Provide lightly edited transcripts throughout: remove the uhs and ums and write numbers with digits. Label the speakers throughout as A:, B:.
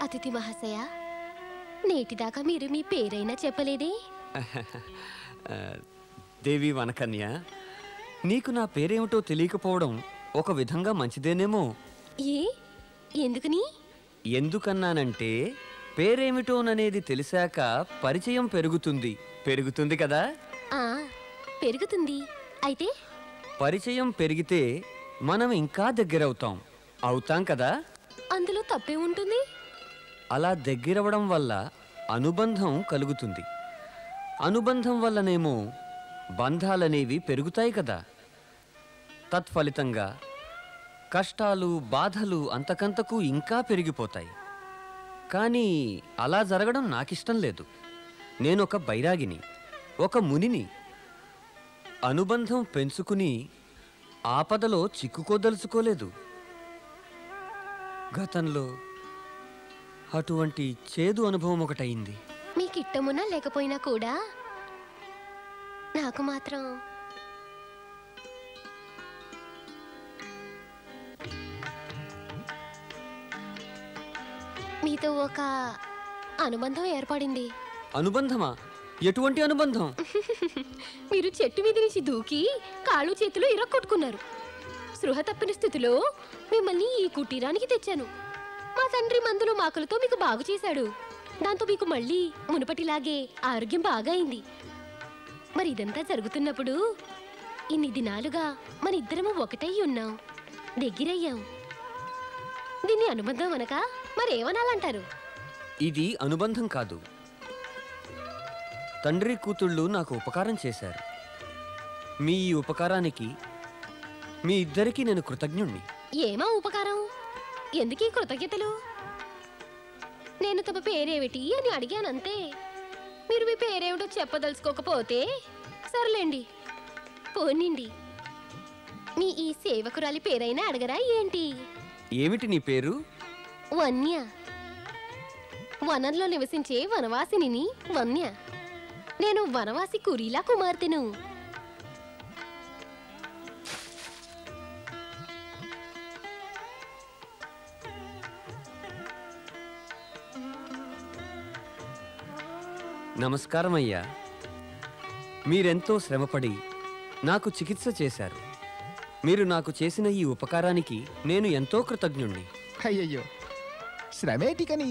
A: అతిథి మహాశయ, నేటిదాకా మీరు మీ పేరైనా చెప్పలేదే?
B: దేవి వనకన్య, నీకు నా పేరేమిటో తెలియకపోవడం ఒక విధంగా మంచిదేనేమో.
A: ఎందుకని?
B: ఎందుకన్నానంటే పేరేమిటోననేది తెలిసాక పరిచయం పెరుగుతుంది కదా.
A: పెరుగుతుంది. అయితే
B: పరిచయం పెరిగితే మనం ఇంకా అవుతాం కదా.
A: అందులో తప్పే ఉంటుంది.
B: అలా దగ్గరవడం వల్ల అనుబంధం కలుగుతుంది. అనుబంధం వల్లనేమో బంధాలనేవి పెరుగుతాయి కదా. తత్ఫలితంగా కష్టాలు బాధలు అంతకంతకు ఇంకా పెరిగిపోతాయి. కానీ అలా జరగడం నాకిష్టం లేదు. నేనొక బైరాగిని, ఒక మునిని. అనుబంధం పెంచుకుని ఆపదలో చిక్కుకోదలుచుకోలేదు. గతంలో అటువంటి చేదు అనుభవం ఒకటయింది.
A: మీకిట్టమున్నా లేకపోయినా కూడా నాకు మాత్రం మీతో ఒక అనుబంధం ఏర్పడింది.
B: అనుబంధమా? ఎటువంటి అనుబంధం?
A: మీరు చెట్టు మీద నుంచి దూకి కాళ్ళు చేతులు ఇరక్కొట్టుకున్నారు. స్పృహ తప్పిన స్థితిలో మిమ్మల్ని ఈ కుటీరానికి తెచ్చాను. మా తండ్రి మందులు మాకులతో మీకు బాగు చేశాడు. దాంతో మీకు మళ్ళీ మునుపటిలాగే ఆరోగ్యం బాగా అయింది. మరి ఇదంతా జరుగుతున్నప్పుడు ఇన్ని దినాలుగా మన ఇద్దరము ఒకటై ఉన్నాం, దగ్గరయ్యాం. దీన్ని అనుబంధం అనక మరేమనాలంటారు?
B: ఇది అనుబంధం కాదు. తండ్రి కూతుళ్ళు నాకు ఉపకారం చేశారు. మీ ఈ ఉపకారానికి మీ ఇద్దరికీ నేను కృతజ్ఞుణ్ణి.
A: ఏమా ఉపకారం? ఎందుకీ కృతజ్ఞతలు? నేను తమ పేరేమిటి అని అడిగానంతే. మీరు మీ పేరేమిటో చెప్పదలుచుకోకపోతే సర్లేండి, పోనిండి. మీ ఈ సేవకురాలి పేరైనా అడగరా ఏంటి?
B: ఏమిటి నీ పేరు?
A: వన్య. వనంలో నివసించే వనవాసిని వన్య. నేను వనవాసి కురీలా కుమార్తెను.
B: నమస్కారం అయ్యా. మీరెంతో శ్రమపడి నాకు చికిత్స చేశారు. మీరు నాకు చేసిన ఈ ఉపకారానికి నేను ఎంతో కృతజ్ఞుణ్ణి.
C: అయ్యయ్యో, శ్రమేటికని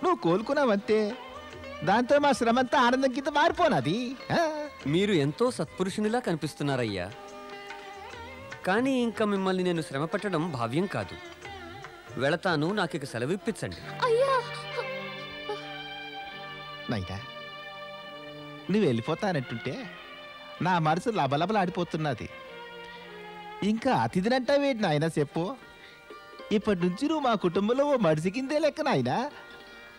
C: నువ్వు కోలుకున్నావంతే. దాంతో మా శ్రమంతా ఆనందం కింద మారిపోనాది.
B: మీరు ఎంతో సత్పురుషునిలా కనిపిస్తున్నారయ్యా. కానీ ఇంకా మిమ్మల్ని నేను శ్రమ పెట్టడం భావ్యం కాదు. వెళతాను, నాకిక సెలవిప్పించండి.
C: నైనా, నువ్వు వెళ్ళిపోతానంటుంటే నా మనసు లబలబలాడిపోతున్నది. ఇంకా అతిథినంటావేంటి నాయనా చెప్పు. ఇప్పటి నుంచి నువ్వు మా కుటుంబంలో ఓ మడిసి కిందే లెక్క నాయనా.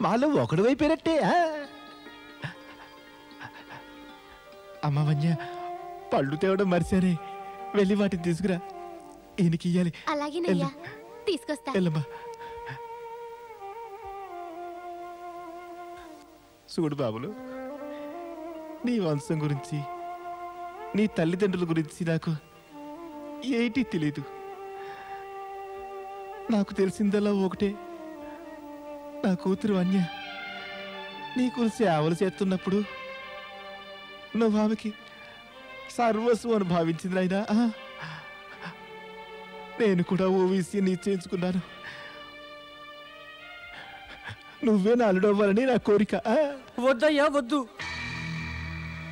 C: మాలో ఒకడు వైపోయినట్టే. అమ్మ వన్య, పళ్ళు తేవడం మరిచారే, వెళ్ళి వాటిని తీసుకురా. ఈయనకి ఇయ్యాలి.
A: అలాగేనయ్యా, తీసుకొస్తా.
C: వెళ్ళమ్మా. చూడు బాబులు, నీ వంశం గురించి, నీ తల్లిదండ్రుల గురించి నాకు ఏంటి తెలీదు. నాకు తెలిసిందల్లా ఒకటే, నా కూతురు అన్య నీకు సేవలు చేస్తున్నప్పుడు నువ్వు ఆమెకి సర్వస్వం అని భావించింది నాయనా. నేను కూడా ఓ విషయం నిశ్చయించుకున్నాను. నువ్వే నా అల్లుడవ్వాలని నా కోరిక.
B: వద్దయ్యా, వద్దు.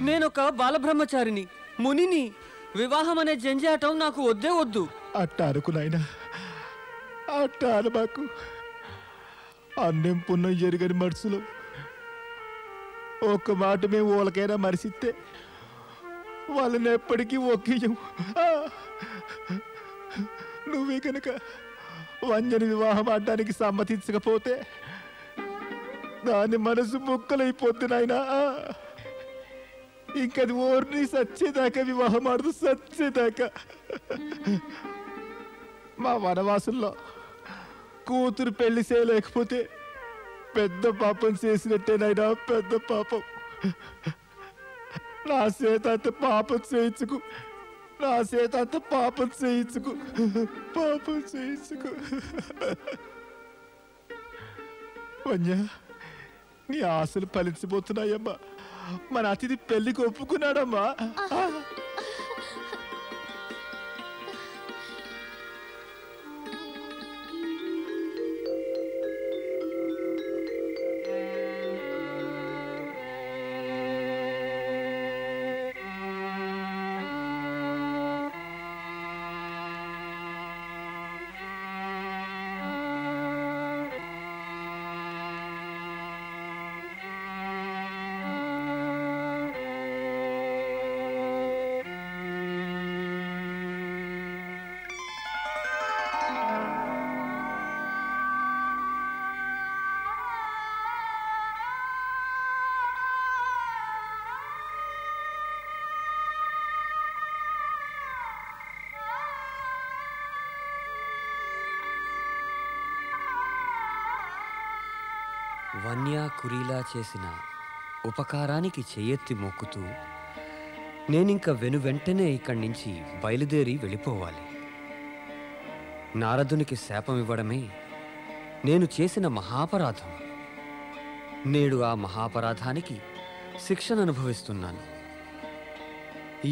B: నేనొక బాలబ్రహ్మచారిని, మునిని. వివాహం అనే జంజాటం నాకు వద్దే వద్దు.
C: అట్టా అనుకు నాయనా, అట్టా అనబాకు. అన్నం పుణ్యం ఎరుగని మనసులో ఒక్క మాట మేము వాళ్ళకైనా మరిసిస్తే వాళ్ళని ఎప్పటికీ ఒకేయం. నువ్వే కనుక వంజని వివాహం ఆడడానికి సమ్మతించకపోతే దాని మనసు ముక్కలైపోద్ది నాయనా. ఇంకది ఓర్ని సచ్చేదాకా వివాహం ఆడదు, సచ్చేదాకా. మా వనవాసుల్లో కూతురు పెళ్లి చేయలేకపోతే పెద్ద పాపం చేసినట్టేనైనా, పెద్ద పాపం. నా చేత అంత పాపం చేయించుకు, నా చేత అంత పాపం చేయించుకు, పాపం చేయించుకు. వన్య, నీ ఆశలు ఫలించబోతున్నాయమ్మా. మన అతిథి పెళ్లికి ఒప్పుకున్నాడమ్మా.
B: వన్య కురీలా చేసిన ఉపకారానికి చెయ్యెత్తి మొక్కుతూ నేనింక వెనువెంటనే ఇక్కడి నుంచి బయలుదేరి వెళ్ళిపోవాలి. నారదునికి శాపమివ్వడమే నేను చేసిన మహాపరాధం. నేడు ఆ మహాపరాధానికి శిక్షను అనుభవిస్తున్నాను.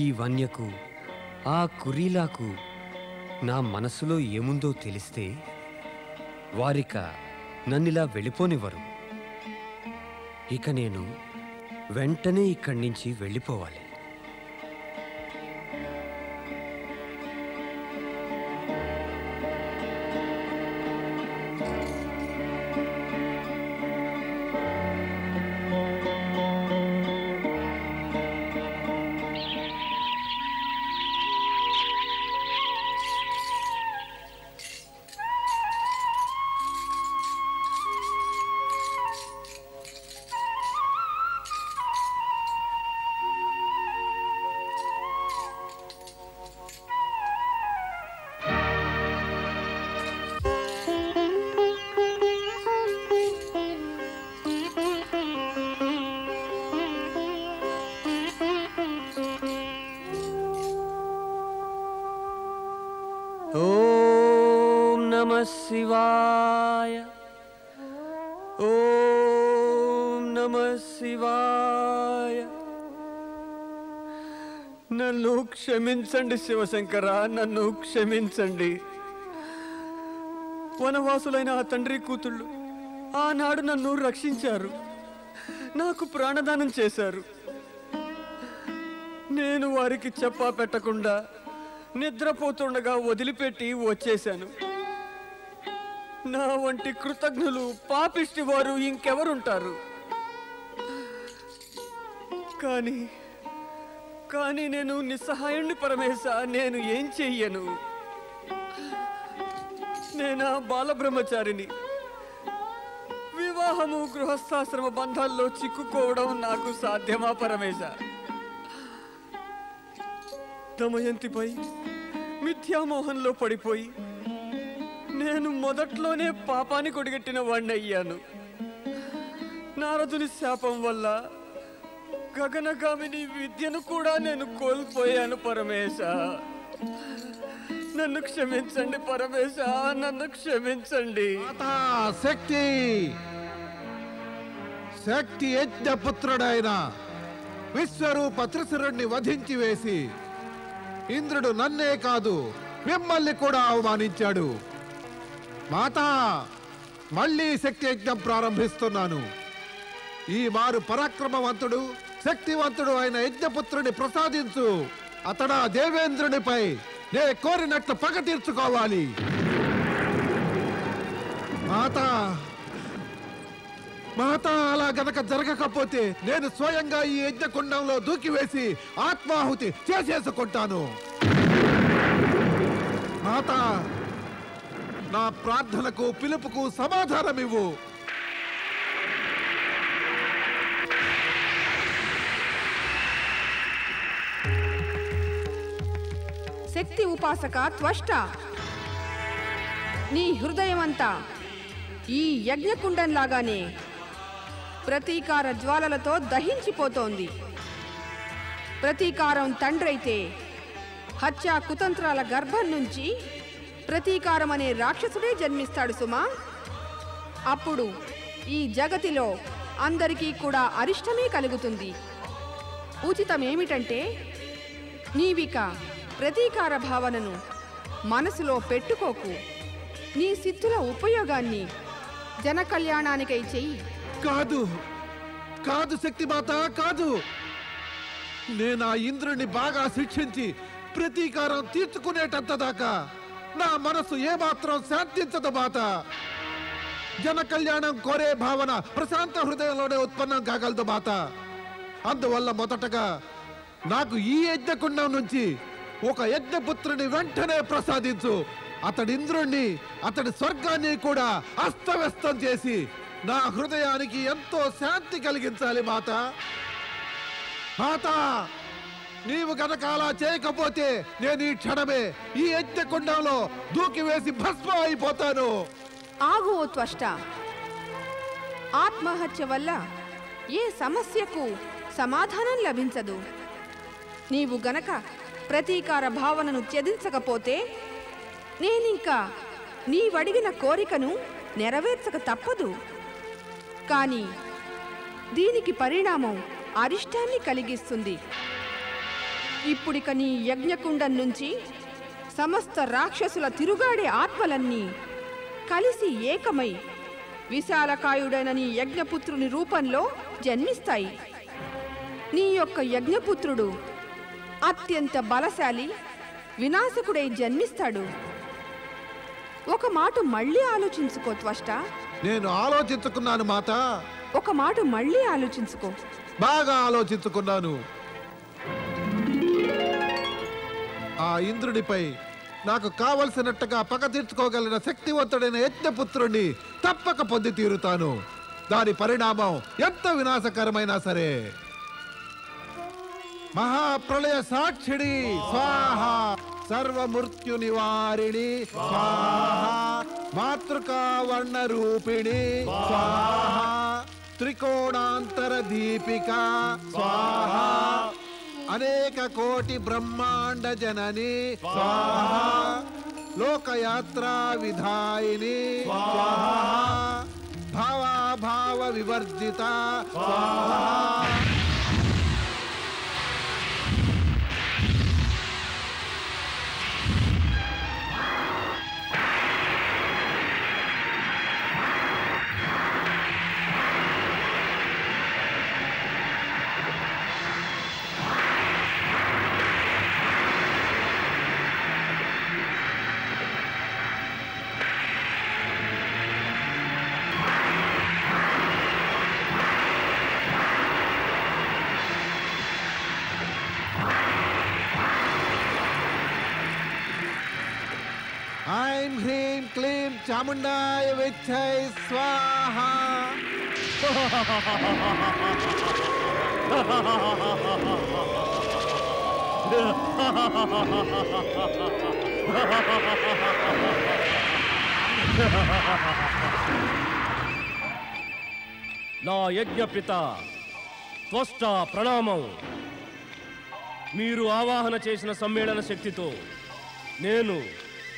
B: ఈ వన్యకు, ఆ కురీలాకు నా మనసులో ఏముందో తెలిస్తే వారిక నన్నిలా వెళ్ళిపోనివ్వరు. ఇక నేను వెంటనే ఇక్కడి నుంచి వెళ్ళిపోవాలి. ఓం నమః శివాయ, ఓం నమః శివాయ. నన్ను క్షమించండి శివశంకర, నన్ను క్షమించండి. వనవాసులైన ఆ తండ్రి కూతుళ్ళు ఆనాడు నన్ను రక్షించారు, నాకు ప్రాణదానం చేశారు. నేను వారికి చెప్పా పెట్టకుండా నిద్రపోతుండగా వదిలిపెట్టి వచ్చేశాను. నా వంటి కృతజ్ఞులు, పాపిష్టి వారు ఇంకెవరుంటారు? కానీ నేను నిస్సహాయుణ్ణి పరమేశ. నేను ఏం చెయ్యను? నేనా బాలబ్రహ్మచారిని. వివాహము, గృహస్థాశ్రమ బంధాల్లో చిక్కుకోవడం నాకు సాధ్యమా పరమేశ? దమయంతిపై మిథ్యామోహంలో పడిపోయి నేను మొదట్లోనే పాపాన్ని కొడిగట్టిన వాణ్ణి అయ్యాను. నారదుని శాపం వల్ల గగనగామిని విద్యను కూడా నేను కోల్పోయాను పరమేశ. నన్ను క్షమించండి పరమేశ, నన్ను క్షమించండి.
D: శక్తి శక్తి యజ్ఞపుత్రుడైన విశ్వరూప త్రిశిరుణ్ణి వధించి వేసి ఇంద్రుడు నన్నే కాదు మిమ్మల్ని కూడా అవమానించాడు. మాతా, మళ్ళీ శక్తి యజ్ఞం ప్రారంభిస్తున్నాను. ఈ మారు పరాక్రమవంతుడు, శక్తివంతుడు అయిన యజ్ఞపుత్రుని ప్రసాదించు. అతడా దేవేంద్రునిపై నే కోరినట్లు పగ తీర్చుకోవాలి. మాతా, మాతా, అలా గనక జరగకపోతే నేను స్వయంగా ఈ యజ్ఞకుండంలో దూకివేసి ఆత్మాహుతి చేసేసుకుంటాను. మాతా, నా ప్రార్థనకు, పిలుపుకు సమాధానమివ్వు.
E: శక్తి ఉపాసక త్వష్ట, నీ హృదయమంతా ఈ యజ్ఞకుండంలాగానే ప్రతీకార జ్వాలలతో దహించిపోతోంది. ప్రతీకారం తండ్రైతే హత్యా కుతంత్రాల గర్భం నుంచి ప్రతీకారం అనే రాక్షసుడే జన్మిస్తాడు సుమా. అప్పుడు ఈ జగతిలో అందరికీ కూడా అరిష్టమే కలుగుతుంది. ఉచితమేమిటంటే నీవిక ప్రతీకార భావనను మనసులో పెట్టుకోకు. నీ సిద్ధుల ఉపయోగాన్ని జన కళ్యాణానికై చెయ్యి.
D: కాదు కాదు శక్తిమాత, కాదు. నేను ఆ ఇంద్రుణ్ణి బాగా శిక్షించి ప్రతీకారం తీర్చుకునేటంత దాకా నా మనసు ఏమాత్రం శాంతించదు మాత. జన కళ్యాణం కోరే భావన ప్రశాంత హృదయంలోనే ఉత్పన్నం కాగలదు మాత. అందువల్ల మొదటగా నాకు ఈ యజ్ఞకుండం నుంచి ఒక యజ్ఞపుత్రుని వెంటనే ప్రసాదించు. అతడి ఇంద్రుణ్ణి, అతడి స్వర్గాన్ని కూడా అస్తవ్యస్తం చేసి నా హృదయానికి ఎంతో శాంతి కలిగించాలి మాత. మాత, నీవు గనక అలా చేయకపోతే నేను ఈ క్షణమే ఈ యజ్ఞకుండంలో దూకి వేసి భస్మం అయిపోతాను.
E: ఆగు ఓ త్వష్ట. ఆత్మహత్య వల్ల ఏ సమస్యకు సమాధానం లభించదు. నీవు గనక ప్రతీకార భావనను త్యజించకపోతే నేనింకా నీవడిగిన కోరికను నెరవేర్చక తప్పదు. కానీ దీనికి పరిణామం అరిష్టాన్ని కలిగిస్తుంది. ఇప్పుడిక నీ యజ్ఞకుండం నుంచి సమస్త రాక్షసుల తిరుగాడే ఆత్మలన్నీ కలిసి ఏకమై విశాలకాయుడైన నీ యజ్ఞపుత్రుని రూపంలో జన్మిస్తాయి. నీ యొక్క యజ్ఞపుత్రుడు అత్యంత బలశాలి, వినాశకుడై జన్మిస్తాడు. ఒక మాట మళ్ళీ ఆలోచించుకో త్వష్ట.
D: నేను ఆలోచించుకున్నాను మాత.
E: ఒక మాట మళ్ళీ ఆలోచించుకో.
D: బాగా ఆలోచించుకున్నాను. ఆ ఇంద్రుడిపై నాకు కావలసినట్టుగా పగ తీర్చుకోగలిగిన శక్తివంతుడైన యజ్ఞపుత్రుణ్ణి తప్పక పొంది తీరుతాను. దాని పరిణామం ఎంత వినాశకరమైనా సరే. మహాప్రళయ సాక్షిణి స్వాహ, సర్వమృత్యు నివారిణి స్వాహ, మాతృకా వర్ణ రూపిణి స్వాహ, త్రికోణాంతర దీపిక స్వాహ, అనేక కోటి బ్రహ్మాండ జనని స్వాహ, లోకయాత్రా విధాయిని స్వాహ, భావాభావ వివర్జిత స్వాహ. ఐం హ్రీం క్లీం చాముండాయ విచ్చై స్వాహ.
F: నా యజ్ఞపిత త్వష్ట ప్రణామం. మీరు ఆవాహన చేసిన సమ్మేళన శక్తితో నేను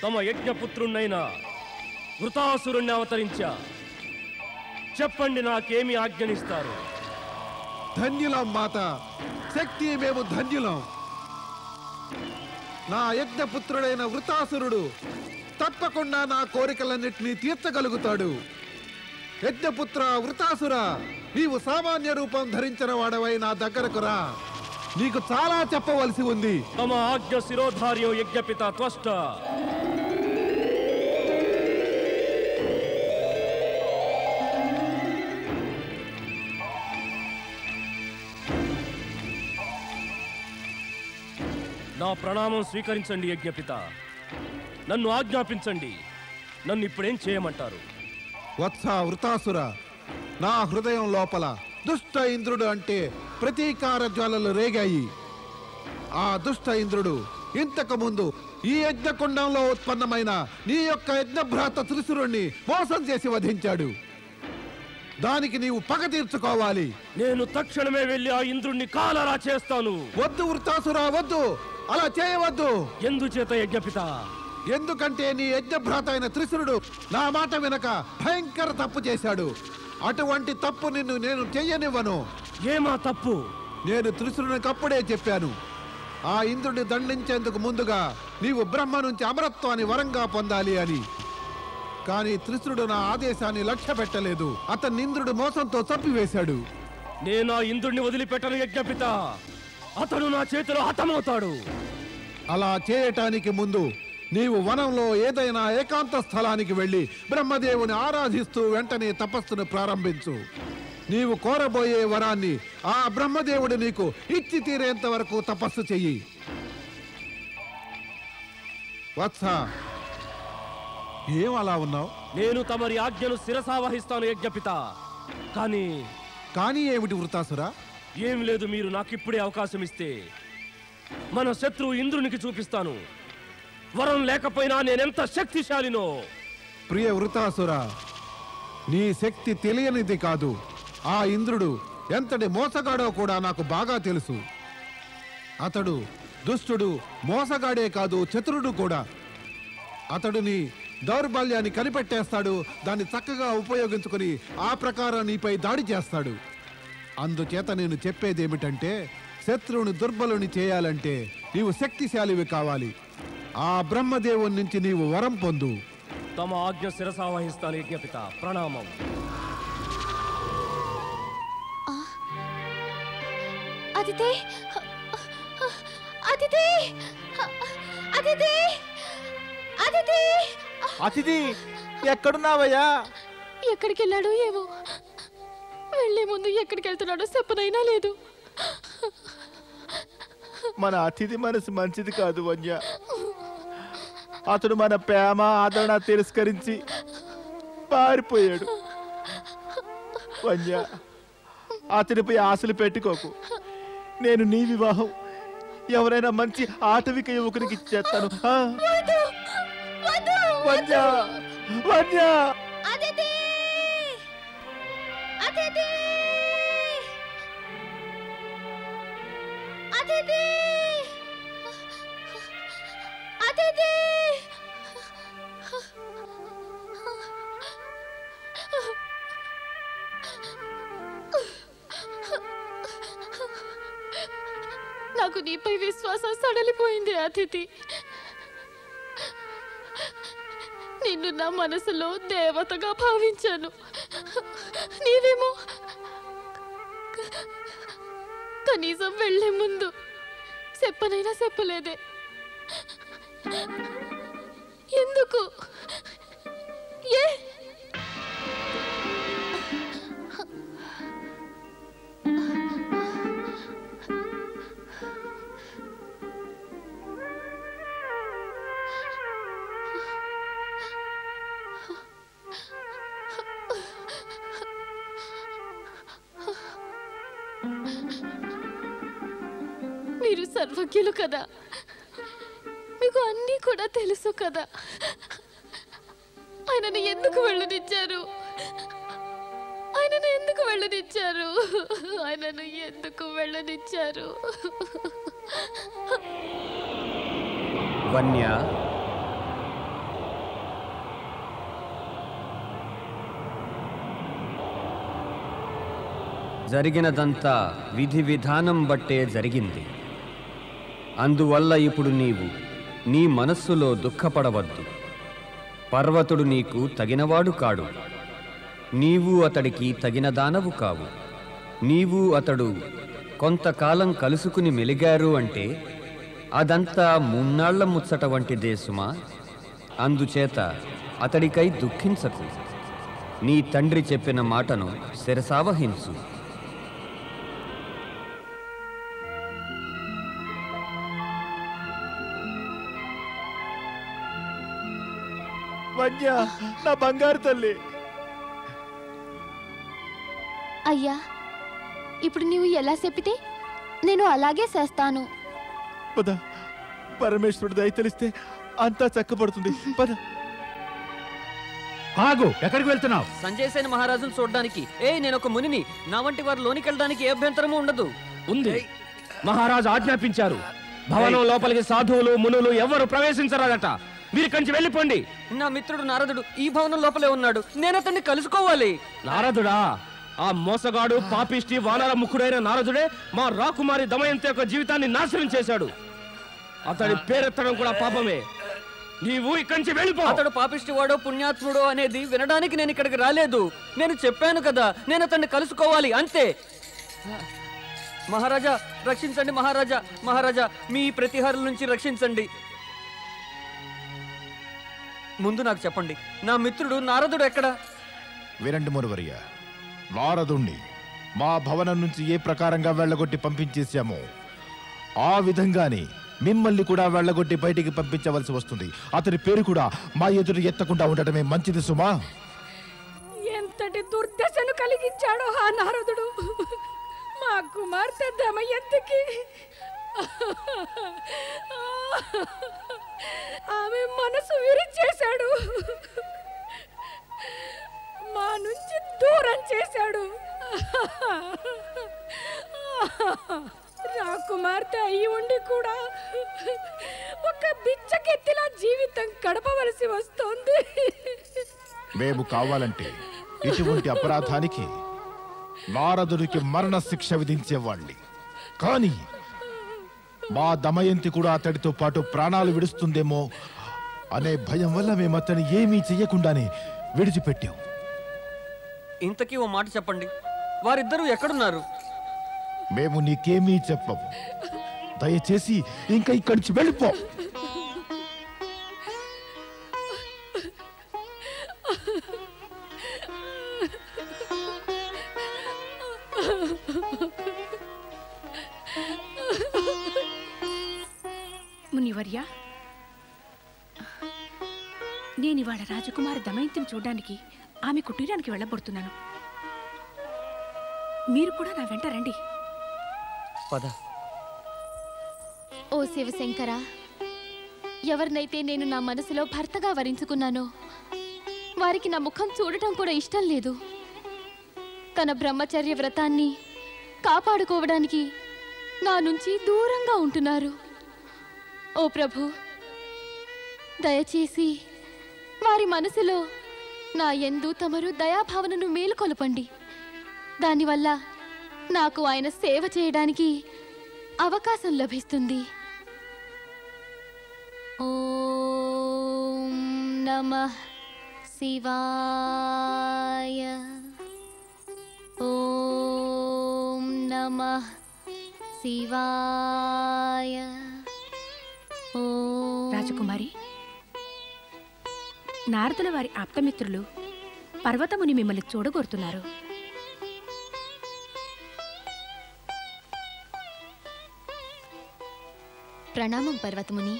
F: తమ యజ్ఞపుత్రుణ్ణైన వృతాసురుణ్ణి అవతరించా. చెప్పండి, నాకేమి ఆజ్ఞనిస్తారు?
D: ధన్యులం మాత, శక్తి మేము ధన్యులం. నా యజ్ఞపుత్రుడైన వృతాసురుడు తప్పకుండా నా కోరికలన్నింటినీ తీర్చగలుగుతాడు. యజ్ఞపుత్ర వృతాసుర, నీవు సామాన్య రూపం ధరించిన వాడవై నా దగ్గరకు రా. నీకు చాలా చెప్పవలసి ఉంది.
F: తమ ఆజ్ఞ శిరోధార్యం యజ్ఞపిత త్వష్ట. నా ప్రణామం స్వీకరించండి యజ్ఞపిత. నన్ను ఆజ్ఞాపించండి. నన్ను ఇప్పుడేం చేయమంటారు?
D: వత్స వృతాసుర, నా హృదయం లోపల దుష్ట ఇంద్రుడు అంటే ప్రతీకార జ్వాలలు రేగాయి. ఆ దుష్ట ఇంద్రుడు ఇంతకు ముందు ఈ యజ్ఞకుండంలో ఉత్పన్నమైన నీ యొక్క యజ్ఞభ్రాత త్రిశురుణ్ణి మోసం చేసి వధించాడు. దానికి నీవు పగ తీర్చుకోవాలి.
F: నేను తక్షణమే వెళ్ళి ఆ ఇంద్రుణ్ణి కాలరా చేస్తాను.
D: వద్దు వృతాసుర, వద్దు, అలా చేయవద్దు.
F: ఎందుచేత యజ్ఞపిత?
D: ఎందుకంటే నీ యజ్ఞభ్రాత అయిన త్రిశురుడు నా మాట వినక భయంకర తప్పు చేశాడు. అటువంటి తప్పు నిన్ను నేను చెయ్యనివ్వను.
F: ఏమా తప్పు?
D: నేను త్రిశూరునికి అప్పుడే చెప్పాను, ఆ ఇంద్రుడిని దండించేందుకు ముందుగా నీవు బ్రహ్మ నుంచి అమరత్వాన్ని వరంగా పొందాలి అని. కానీ త్రిశూరుడు నా ఆదేశాన్ని లక్ష్య పెట్టలేదు. అతన్ని ఇంద్రుడు మోసంతో చంపివేశాడు.
F: నేను ఆ ఇంద్రుడిని వదిలిపెట్టను యజ్ఞపిత. అతడు నా చేతిలో హతమవుతాడు.
D: అలా చేయటానికి ముందు నీవు వనంలో ఏదైనా ఏకాంత స్థలానికి వెళ్ళి బ్రహ్మదేవుని ఆరాధిస్తూ వెంటనే తపస్సును ప్రారంభించు. నీవు కోరబోయే వరాన్ని ఆ బ్రహ్మదేవుడు నీకు ఇచ్చి తీరేంత వరకు తపస్సు చెయ్యి. వత్స, ఏం అలా ఉన్నావు?
F: నేను తమరి ఆజ్ఞను శిరసావహిస్తాను యజ్ఞపిత.
D: కానీ ఏమిటి వృతాసురా?
F: ఏం లేదు, మీరు నాకిప్పుడే అవకాశం ఇస్తే మన శత్రువు ఇంద్రునికి చూపిస్తాను. వరం లేకపోయినా నేనెంత శక్తిశాలినో.
D: ప్రియ వృతాసురా, నీ శక్తి తెలియనిది కాదు. ఆ ఇంద్రుడు ఎంతటి మోసగాడో కూడా నాకు బాగా తెలుసు. అతడు దుష్టుడు, మోసగాడే కాదు, చతురుడు కూడా. అతడు నీ దౌర్బల్యాన్ని కనిపెట్టేస్తాడు, దాన్ని చక్కగా ఉపయోగించుకొని ఆ ప్రకారం నీపై దాడి చేస్తాడు. అందుచేత నేను చెప్పేదేమిటంటే, శత్రువుని దుర్బలుని చేయాలంటే నీవు శక్తిశాలివి కావాలి. ఆ బ్రహ్మదేవుని నుంచి నీవు వరం పొందు.
F: తమ ఆజ్ఞ శిరసావహిస్తాను యజ్ఞపిత. ప్రణామం.
A: అదితే అదితే అదితే అదితే
C: అతిథి ఎక్కడున్నావయ్యా?
A: ఎక్కడికి వెళ్ళాడో ఏమో. వెళ్లే ముందు ఎక్కడికి వెళ్తున్నాడో చెప్పనైనా లేదు.
C: మన అతిథి మనసు మంచిది కాదు వన్య. అతడు మన ప్రేమ ఆదరణ తిరస్కరించి పారిపోయాడు. వన్య, అతడిపై ఆశలు పెట్టుకోకు. నేను నీ వివాహం ఎవరైనా మంచి ఆటవిక యువకునికి ఇచ్చేస్తాను. వన్య, వన్య,
A: అదితే అదితే అదితే అదితే నాకు నీపై విశ్వాసం సడలిపోయింది అతిథి. నిన్ను నా మనసులో దేవతగా భావించాను. నీవేమో కనీసం వెళ్లే ముందు చెప్పనైనా చెప్పలేదే. ఎందుకు? ఏ మీరు సర్వజ్ఞులు కదా, మీకు అన్నీ కూడా తెలుసు కదా. ఆయనను ఎందుకు వెళ్ళనిచ్చారు? ఆయనను ఎందుకు వెళ్ళనిచ్చారు? ఆయనను ఎందుకు వెళ్ళనిచ్చారు?
B: వన్య, జరిగినదంతా విధి విధానం బట్టే జరిగింది. అందువల్ల ఇప్పుడు నీవు నీ మనస్సులో దుఃఖపడవద్దు. పర్వతుడు నీకు తగినవాడు కాడు. నీవు అతడికి తగిన దానవు కావు. నీవు అతడు కొంతకాలం కలుసుకుని మెలిగారు అంటే అదంతా మున్నాళ్ల ముచ్చట వంటిదే సుమా. అందుచేత అతడికై దుఃఖించకు. నీ తండ్రి చెప్పిన మాటను శిరసావహించు.
C: వన్య, నా బంగారు తల్లి.
A: అయ్యా, ఇప్పుడు నీవు ఎలా చెప్పితే నేను అలాగే చేస్తాను.
C: పద, పరమేశ్వరుడు దయ తెలిస్తే అంతా చక్కబడుతుంది. పద.
G: ఆగు, ఎక్కడికి వెళ్తున్నావు?
B: సంజయ్ సేన మహారాజును చూడడానికి. నేను ఒక మునిని. నా వంటి వారు లోనికి వెళ్ళడానికి ఏ అభ్యంతరము ఉండదు.
F: ఉంది, మహారాజు ఆజ్ఞాపించారు. భవనం లోపలికి సాధువులు మునులు ఎవరు ప్రవేశించరాదట. మీరు కంచి వెళ్ళిపోండి.
B: నా మిత్రుడు నారదుడు ఈ భవనం లోపలే ఉన్నాడు. నేను అతన్ని కలుసుకోవాలి.
F: నారదుడా? ఆ మోసగాడు పాపిష్టి వానర ముఖుడైన నారదుడే మా రాకుమారి దమయంతి యొక్క జీవితాన్ని నాశనం చేశాడు. అతడి పేరెత్తడం కూడా పాపమే. నీవు ఇక్కడి నుంచి వెళ్ళిపో.
B: అతడు పాపిష్టివాడో పుణ్యాత్ముడో అనేది వినడానికి నేను ఇక్కడికి రాలేదు. నేను చెప్పాను కదా, నేను అతన్ని కలుసుకోవాలి అంతే. మహారాజా రక్షించండి, మహారాజా, మహారాజా మీ ప్రతిహారుల నుంచి రక్షించండి. ముందు నాకు చెప్పండి, నా మిత్రుడు నారదుడు ఎక్కడ?
C: వినండి మునివర్య, నారదుణ్ణి మా భవనం నుంచి ఏ ప్రకారంగా వెళ్ళగొట్టి పంపించేశామో ఆ విధంగానే మిమ్మల్ని కూడా వెళ్ళగొట్టి బయటికి పంపించవలసి వస్తుంది. అతని పేరు కూడా మా ఎదురు ఎత్తకుండా ఉండటమే మంచిది సుమా.
E: ఎంతటి దుర్దశను కలిగించాడో ఆ నారదుడు మా కుమార్తె దమయంతికి. ఆమె మనసు విరిచేశాడు, మా నుంచి దూరం చేశాడు. రాకుమార్తె అయి ఉండి కూడా ఒక బిచ్చకెత్తిలా జీవితం గడపవలసి వస్తోంది.
C: మేము కావాలంటే ఇటువంటి అపరాధానికి నారదుడికి మరణ శిక్ష విధించేవాళ్ళి. కానీ మా దమయంతి కూడా అతడితో పాటు ప్రాణాలు విడుస్తుందేమో అనే భయం వల్ల మేము అతన్ని ఏమీ చెయ్యకుండానే విడిచిపెట్టాం.
B: ఇంతకీ ఓ మాట చెప్పండి, వారిద్దరూ ఎక్కడున్నారు?
C: మేము నీకేమీ చెప్పము. దయచేసి ఇంకా ఇక్కడి నుంచి వెళ్ళిపో.
E: మునివర్య, నేనివాళ రాజకుమారి దమయంతిని చూడడానికి ఆమె కుటీరానికి వెళ్ళబడుతున్నాను. మీరు కూడా నా వెంట రండి.
B: పద.
A: ఓ శివశంకర, ఎవరినైతే నేను నా మనసులో భర్తగా వరించుకున్నానో వారికి నా ముఖం చూడటం కూడా ఇష్టం లేదు. తన బ్రహ్మచర్య వ్రతాన్ని కాపాడుకోవడానికి నా నుంచి దూరంగా ఉంటున్నారు. ఓ ప్రభు, దయచేసి వారి మనసులో నా యందు తమరు దయాభావనను మేలుకొలపండి. దానివల్ల నాకు ఆయన సేవ చేయడానికి అవకాశం లభిస్తుంది. ఓం నమః శివాయ. ఓం నమః శివాయ.
E: రాజకుమారి, నారదుల వారి ఆప్తమిత్రులు పర్వతముని మిమ్మల్ని చూడగోరుతున్నారు.
A: ప్రణామం పర్వతముని.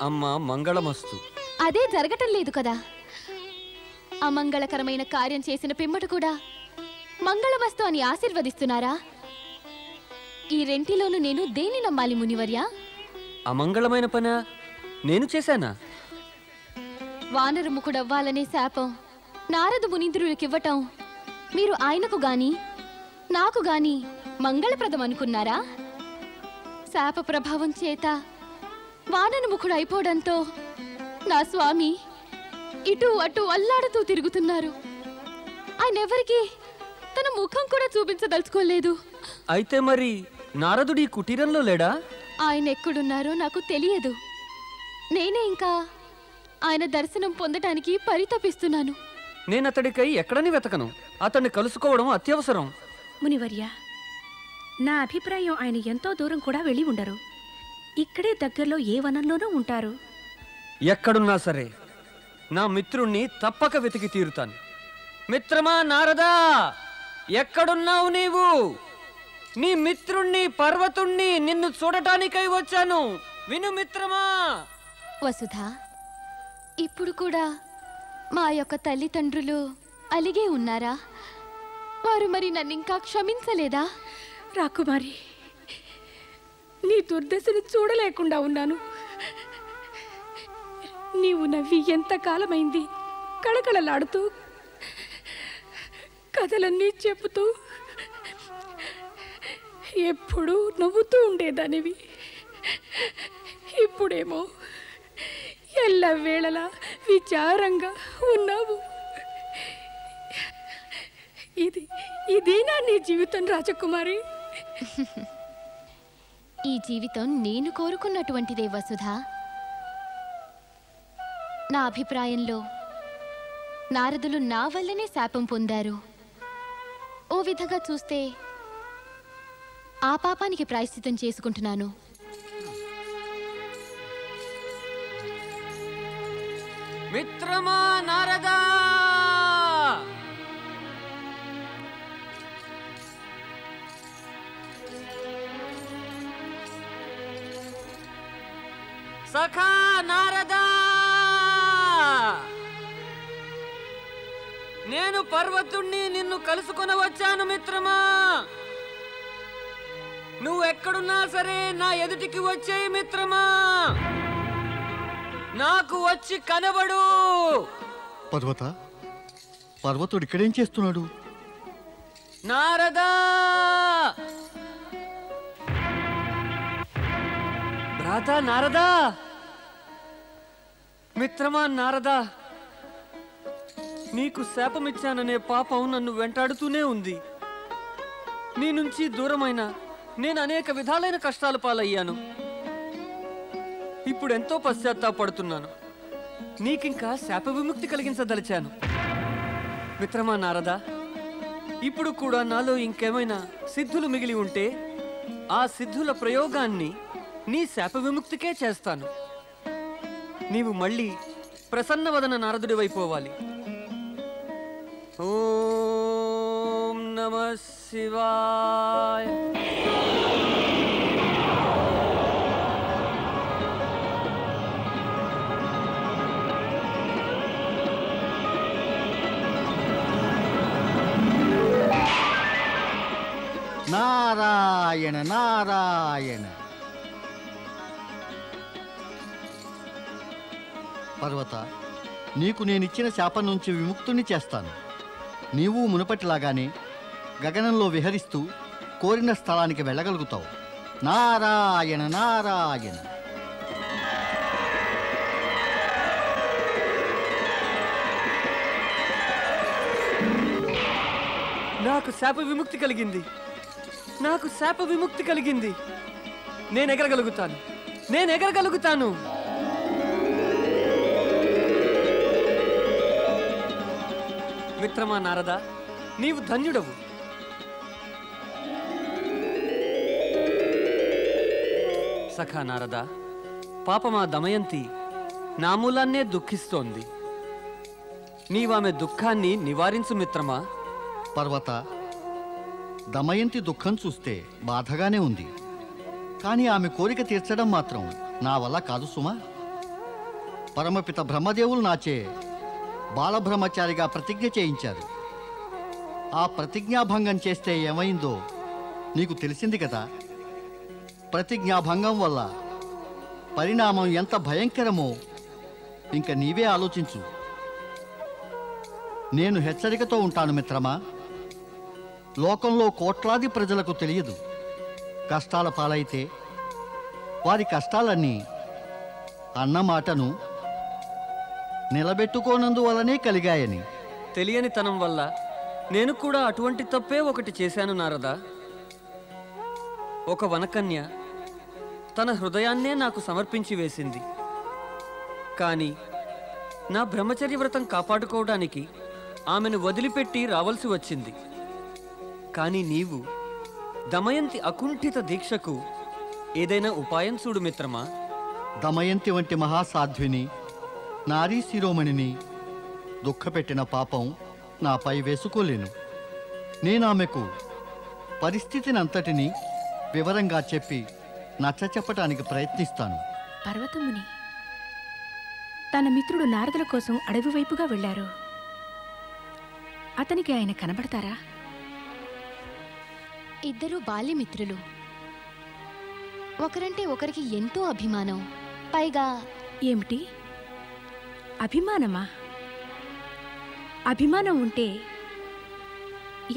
B: అమ్మ మంగళమస్తు.
A: అదే జరగటం లేదు కదా. అమంగళకరమైన కార్యం చేసిన పిమ్మట కూడా మంగళమస్తు అని ఆశీర్వదిస్తున్నారా? ఈ రెంటిలోనూ నేను దేన్ని నమ్మాలి మునివర్య?
B: అమంగళమైన పనా నేను చేశానా?
A: వానరముఖుడవ్వాలనే శాపం నారదు మునీంద్రులకివ్వటం మీరు ఆయనకు గాని నాకు గాని మంగళప్రదం అనుకున్నారా? శాప ప్రభావం చేత వానరముఖుడు అయిపోవడంతో నా స్వామి ఇటు అటు అల్లాడుతూ తిరుగుతున్నారు. ఆయన ఎవరికి తన ముఖం కూడా చూపించదలుచుకోలేదు.
B: అయితే మరి నారదుడి కుటీరంలో లేడా?
A: ఆయన ఎక్కడున్నారో నాకు తెలియదు. నేనే ఇంకా ఆయన దర్శనం పొందడానికి పరితపిస్తున్నాను.
B: నేను అతడికై ఎక్కడని వెతకను. అతన్ని కలుసుకోవడం అత్యవసరం.
E: మునివర్య, నా అభిప్రాయం ఆయన ఎంతో దూరం కూడా వెళ్ళి ఉండరు. ఇక్కడే దగ్గరలో ఏ వనంలోనూ ఉంటారు.
B: ఎక్కడున్నా సరే నా మిత్రుణ్ణి తప్పక వెతికి తీరుతాను. మిత్రమా నారదా, ఎక్కడున్నావు నీవు? నీ మిత్రుణ్ణి పర్వతుణ్ణి నిన్ను చూడటానికై వచ్చాను. విను మిత్రమా.
A: వసుధ, ఇప్పుడు కూడా మా యొక్క తల్లిదండ్రులు అలిగే ఉన్నారా? వారు మరి నన్నింకా క్షమించలేదా?
E: రాకుమారి, నీ దుర్దశను చూడలేకుండా ఉన్నాను. నీవు నవ్వి ఎంతకాలమైంది, కళకళలాడుతూ కథలన్నీ చెబుతూ ఎప్పుడూ నవ్వుతూ ఉండేదానివి. ఇప్పుడేమో ఎల్లవేళలా విచారంగా ఉన్నావు. ఇదేనా నీ జీవితం రాజకుమారి?
A: ఈ జీవితం నేను కోరుకున్నటువంటిదే వసుధ. నా అభిప్రాయంలో నారదులు నా వల్లనే శాపం పొందారు. ఓ విధంగా చూస్తే ఆ పాపానికి ప్రాయశ్చిత్తం చేసుకుంటున్నాను.
B: మిత్రమా నారదా, సఖా నారదా, నేను పర్వతుణ్ణి నిన్ను కలుసుకొని వచ్చాను మిత్రమా. నువ్వెక్కడున్నా సరే నా ఎదుటికి వచ్చేయి మిత్రమా. నాకు వచ్చి కనబడు.
G: పర్వతుడు ఇక్కడేం చేస్తున్నాడు?
B: నారదా, భ్రాతా నారదా, మిత్రమా నారదా, నీకు శాపమిచ్చాననే పాపం నన్ను వెంటాడుతూనే ఉంది. నీ నుంచి దూరమైన నేను అనేక విధాలైన కష్టాలు పాలయ్యాను. ఇప్పుడు ఎంతో పశ్చాత్తాపడుతున్నాను. నీకింకా శాప విముక్తి కలిగించదలిచాను. మిత్రమా నారదా, ఇప్పుడు కూడా నాలో ఇంకేమైనా సిద్ధులు మిగిలి ఉంటే ఆ సిద్ధుల ప్రయోగాన్ని నీ శాప విముక్తికే చేస్తాను. నీవు మళ్ళీ ప్రసన్నవదన నారదుడివైపోవాలి. ఓం నమః శివాయ.
G: నారాయణ నారాయణ. పర్వత, నీకు నేనిచ్చిన శాపం నుంచి విముక్తుని చేస్తాను. నీవు మునుపటిలాగానే గగనంలో విహరిస్తూ కోరిన స్థలానికి వెళ్ళగలుగుతావు. నారాయణ నారాయణ.
B: నాకు శాప విముక్తి కలిగింది. నాకు శాప విముక్తి కలిగింది. నేను ఎగరగలుగుతాను. నేను ఎగరగలుగుతాను. మిత్రమా నారదా, నీవు ధన్యుడవు. సఖా నారదా, పాపమా దమయంతి నా మూలాన్నే దుఃఖిస్తోంది. నీవామె దుఃఖాన్ని నివారించు మిత్రమా.
G: పర్వత, దమయంతి దుఃఖం చూస్తే బాధగానే ఉంది. కానీ ఆమె కోరిక తీర్చడం మాత్రం నా వల్ల కాదు సుమా. పరమపిత బ్రహ్మదేవులు నాచే బాలబ్రహ్మచారిగా ప్రతిజ్ఞ చేయించారు. ఆ ప్రతిజ్ఞాభంగం చేస్తే ఏమైందో నీకు తెలిసింది కదా. ప్రతిజ్ఞాభంగం వల్ల పరిణామం ఎంత భయంకరమో ఇంక నీవే ఆలోచించు. నేను హెచ్చరికతో ఉంటాను మిత్రమా. లోకంలో కోట్లాది ప్రజలకు తెలియదు. కష్టాల పాలైతే వారి కష్టాలన్నీ అన్నమాటను నిలబెట్టుకోనందువల్లనే కలిగాయని.
B: తెలియని తనం వల్ల నేను కూడా అటువంటి తప్పే ఒకటి చేశాను నారదా. ఒక వనకన్య తన హృదయాన్నే నాకు సమర్పించి వేసింది. కానీ నా బ్రహ్మచర్య వ్రతం కాపాడుకోవడానికి ఆమెను వదిలిపెట్టి రావాల్సి వచ్చింది. కానీ నీవు దమయంతి అకుంఠిత దీక్షకు ఏదైనా ఉపాయం చూడు మిత్రమా.
G: దమయంతి వంటి మహాసాధ్విని, నారీ శిరోమణిని దుఃఖపెట్టిన పాపం నాపై వేసుకోలేను. నేనామెకు పరిస్థితిని అంతటినీ వివరంగా చెప్పి నచ్చచెప్పటానికి ప్రయత్నిస్తాను.
E: పర్వతముని తన మిత్రుడు నారదుల కోసం అడవి వైపుగా వెళ్ళారు. అతనికి ఆయన కనబడతారా?
A: ఇద్దరు బాల్యమిత్రులు. ఒకరంటే ఒకరికి ఎంతో అభిమానం. పైగా
E: ఏమిటి అభిమానమా? అభిమానం ఉంటే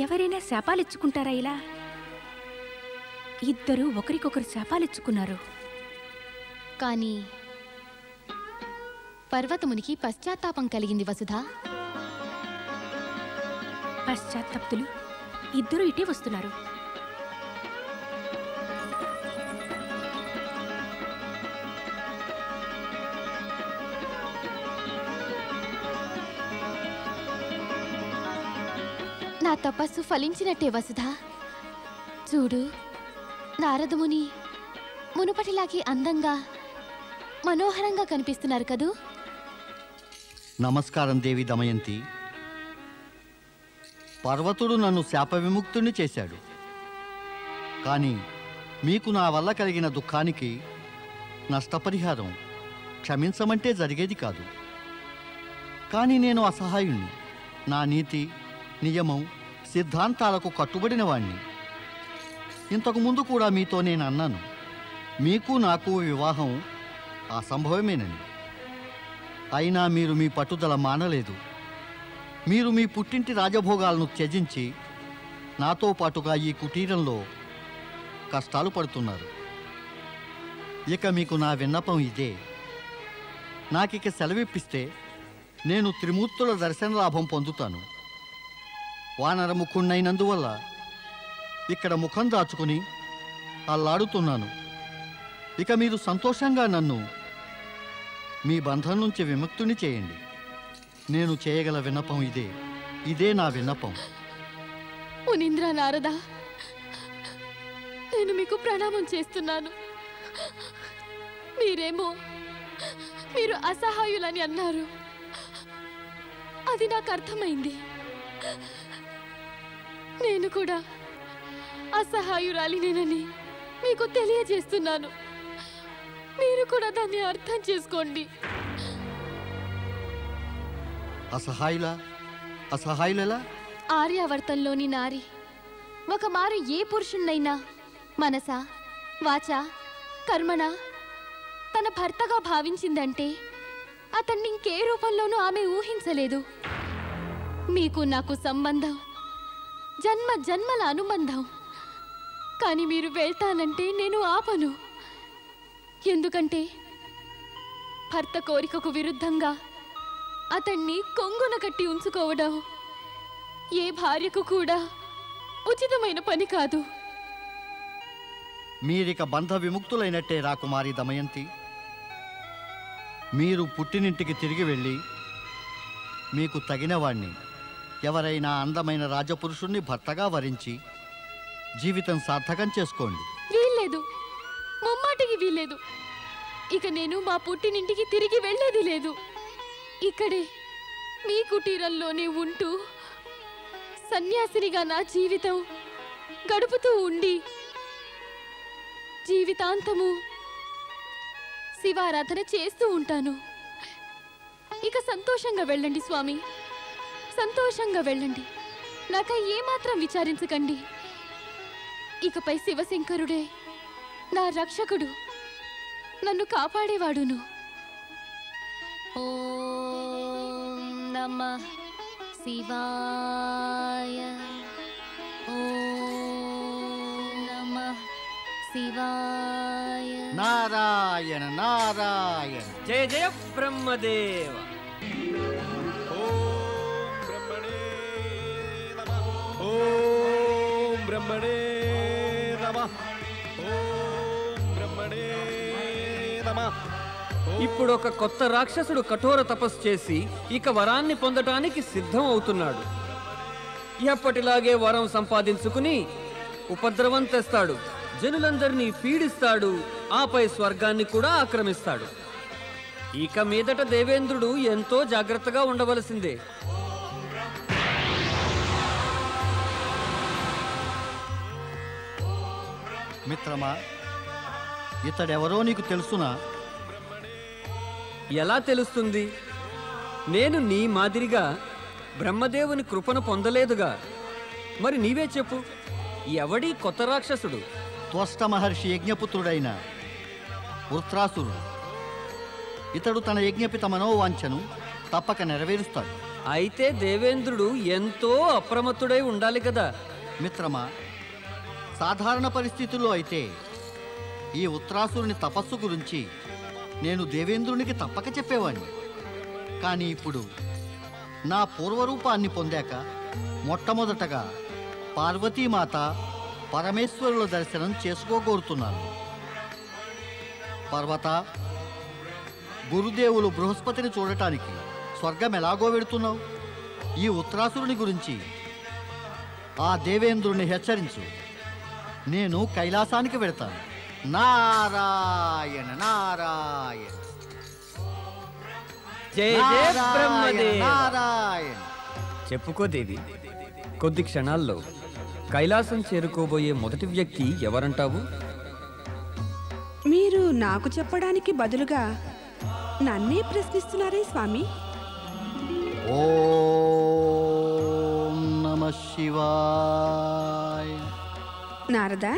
E: ఎవరైనా శాపాలిచ్చుకుంటారా? ఇలా ఇద్దరు ఒకరికొకరు శాపాలిచ్చుకున్నారు.
A: కానీ పర్వతమునికి పశ్చాత్తాపం కలిగింది వసుధా.
E: పశ్చాత్తప్తులు ఇద్దరు ఇటే వస్తున్నారు.
A: నా తపస్సు ఫలించినట్టే వసుధా. చూడు, నారదముని మునుపటిలాగే అందంగా మనోహరంగా కనిపిస్తున్నారు కదూ.
G: నమస్కారం దేవి దమయంతి. పర్వతుడు నన్ను శాప విముక్తుణ్ణి చేశాడు. కానీ మీకు నా వల్ల కలిగిన దుఃఖానికి నష్టపరిహారం క్షమించమంటే జరిగేది కాదు. కానీ నేను అసహాయుణ్ణి. నా నీతి, నియమం, సిద్ధాంతాలకు కట్టుబడిన వాణ్ణి. ఇంతకు ముందు కూడా మీతో నేను అన్నాను, మీకు నాకు వివాహం అసంభవమేనని. అయినా మీరు మీ పట్టుదల మానలేదు. మీరు మీ పుట్టింటి రాజభోగాలను త్యజించి నాతో పాటుగా ఈ కుటీరంలో కష్టాలు పడుతున్నారు. ఇక మీకు నా విన్నపం ఇదే. నాకిక సెలవిప్పిస్తే నేను త్రిమూర్తుల దర్శన లాభం పొందుతాను. వానరముఖుణ్ణైనందువల్ల ఇక్కడ ముఖం దాచుకుని అల్లాడుతున్నాను. ఇక మీరు సంతోషంగా నన్ను మీ బంధం నుంచి విముక్తుని చేయండి. నేను చేయగల విన్నపం ఇదే నా విన్నపం.
A: మునీంద్ర నారద, నేను మీకు ప్రణామం చేస్తున్నాను. మీరు అసహాయులని అన్నారు. అది నాకు అర్థమైంది. నేను కూడా అసహాయురాలినేనని మీకు తెలియజేస్తున్నాను. మీరు కూడా దాన్ని అర్థం చేసుకోండి.
G: అసహాయులెలా?
A: ఆర్యావర్తంలోని నారి ఒక మారు ఏ పురుషుణ్ణైనా మనస, వాచ, కర్మణ తన భర్తగా భావించిందంటే అతన్ని ఇంకే రూపంలోనూ ఆమె ఊహించలేదు. మీకు నాకు సంబంధం జన్మ జన్మల అనుబంధం. కానీ మీరు వెళ్తానంటే నేను ఆపను. ఎందుకంటే భర్త కోరికకు విరుద్ధంగా అతన్ని కొంగున కట్టి ఉంచుకోవడం ఏ భార్యకు కూడా ఉచితమైన పని కాదు.
G: మీరిక బంధ విముక్తులైనట్టే రాకుమారి దమయంతి. మీరు పుట్టినింటికి తిరిగి వెళ్ళి మీకు తగినవాణ్ణి, ఎవరైనా అందమైన రాజపురుషుణ్ణి భర్తగా వరించి జీవితం సార్థకం చేసుకోండి.
A: వీల్లేదు, ముమ్మాటికి వీల్లేదు. ఇక నేను మా పుట్టినింటికి తిరిగి వెళ్ళేది లేదు. ఇక్కడే మీ కుటీరంలోనే ఉంటూ సన్యాసినిగా నా జీవితం గడుపుతూ ఉండి జీవితాంతము శివారాధన చేస్తూ ఉంటాను. ఇక సంతోషంగా వెళ్ళండి స్వామి, సంతోషంగా వెళ్ళండి. నాకై ఏమాత్రం విచారించకండి. ఇకపై శివశంకరుడే నా రక్షకుడు, నన్ను కాపాడేవాడును. ఓం నమః శివాయ. ఓం నమః శివాయ.
G: నారాయణ నారాయణ.
B: జయ జయ బ్రహ్మదేవ.
F: ఓం బ్రహ్మణే నమః. ఓం బ్రహ్మణే నమః.
B: ఇప్పుడు ఒక కొత్త రాక్షసుడు కఠోర తపస్సు చేసి ఇక వరాన్ని పొందటానికి సిద్ధం అవుతున్నాడు. ఎప్పటిలాగే వరం సంపాదించుకుని ఉపద్రవం తెస్తాడు, జనులందరినీ పీడిస్తాడు, ఆపై స్వర్గాన్ని కూడా ఆక్రమిస్తాడు. ఇక మీదట దేవేంద్రుడు ఎంతో జాగ్రత్తగా ఉండవలసిందే.
G: మిత్రమా, ఇతడెవరో నీకు తెలుసునా?
B: ఎలా తెలుస్తుంది? నేను నీ మాదిరిగా బ్రహ్మదేవుని కృపను పొందలేదుగా. మరి నీవే చెప్పు, ఎవడీ కొత్త రాక్షసుడు?
G: త్వష్ట మహర్షి యజ్ఞపుత్రుడైన వృత్రాసురుడు. ఇతడు తన యజ్ఞపిత మనోవాంఛను తప్పక నెరవేరుస్తాడు.
B: అయితే దేవేంద్రుడు ఎంతో అప్రమత్తుడై ఉండాలి కదా.
G: మిత్రమా, సాధారణ పరిస్థితుల్లో అయితే ఈ ఉత్రాసురుని తపస్సు గురించి నేను దేవేంద్రునికి తప్పక చెప్పేవాణ్ణి. కానీ ఇప్పుడు నా పూర్వరూపాన్ని పొందాక మొట్టమొదటగా పార్వతీమాత పరమేశ్వరుల దర్శనం చేసుకోగోరుతున్నాను. పర్వత, గురుదేవులు బృహస్పతిని చూడటానికి స్వర్గం ఎలాగో వెడుతున్నావు? ఈ ఉత్తరాసురుని గురించి ఆ దేవేంద్రుని హెచ్చరించు. నేను కైలాసానికి వెడతాను. నారాయణ నారాయణ
B: జయ జయ
G: నారాయణ
B: బ్రహ్మదేవ.
G: నారాయణ.
B: చెప్పుకో దేవి, కొద్ది క్షణాల్లో కైలాసం చేరుకోబోయే మొదటి వ్యక్తి ఎవరంటావు?
E: మీరు నాకు చెప్పడానికి బదులుగా నన్నే ప్రశ్నిస్తున్నారే స్వామి.
G: ఓం నమః శివాయ.
E: నారదా,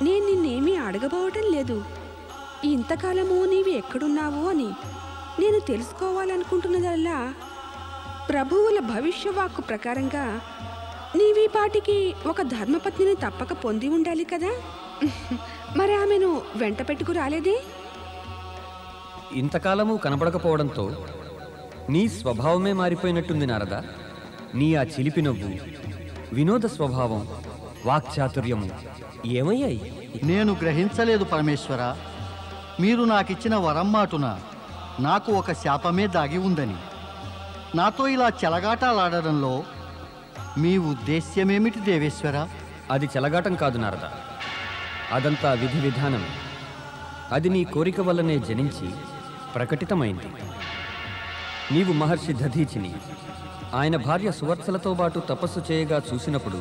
E: నేను నిన్నేమీ అడగబోవటం లేదు. ఇంతకాలము నీవు ఎక్కడున్నావు అని నేను తెలుసుకోవాలనుకుంటున్నదల్లా ప్రభువుల భవిష్యవాక్కు ప్రకారంగా నీవీ పాటికి ఒక ధర్మపత్నిని తప్పక పొంది ఉండాలి కదా. మరి ఆమెను వెంట పెట్టుకు రాలేదే?
B: ఇంతకాలము కనబడకపోవడంతో నీ స్వభావమే మారిపోయినట్టుంది నారదా. నీ ఆ చిలిపి నవ్వు, వినోద స్వభావం, వాక్చాతుర్యము ఏమయ్యాయి?
G: నేను గ్రహించలేదు పరమేశ్వర. మీరు నాకిచ్చిన వరం మాటున నాకు ఒక శాపమే దాగి ఉందని. నాతో ఇలా చెలగాటాలాడడంలో మీ ఉద్దేశ్యమేమిటి దేవేశ్వర?
B: అది చెలగాటం కాదు నారదా, అదంతా విధి విధానం. అది నీ కోరిక వల్లనే జనించి ప్రకటితమైంది. నీవు మహర్షి దధీచిని ఆయన భార్య సువర్చలతో పాటు తపస్సు చేయగా చూసినప్పుడు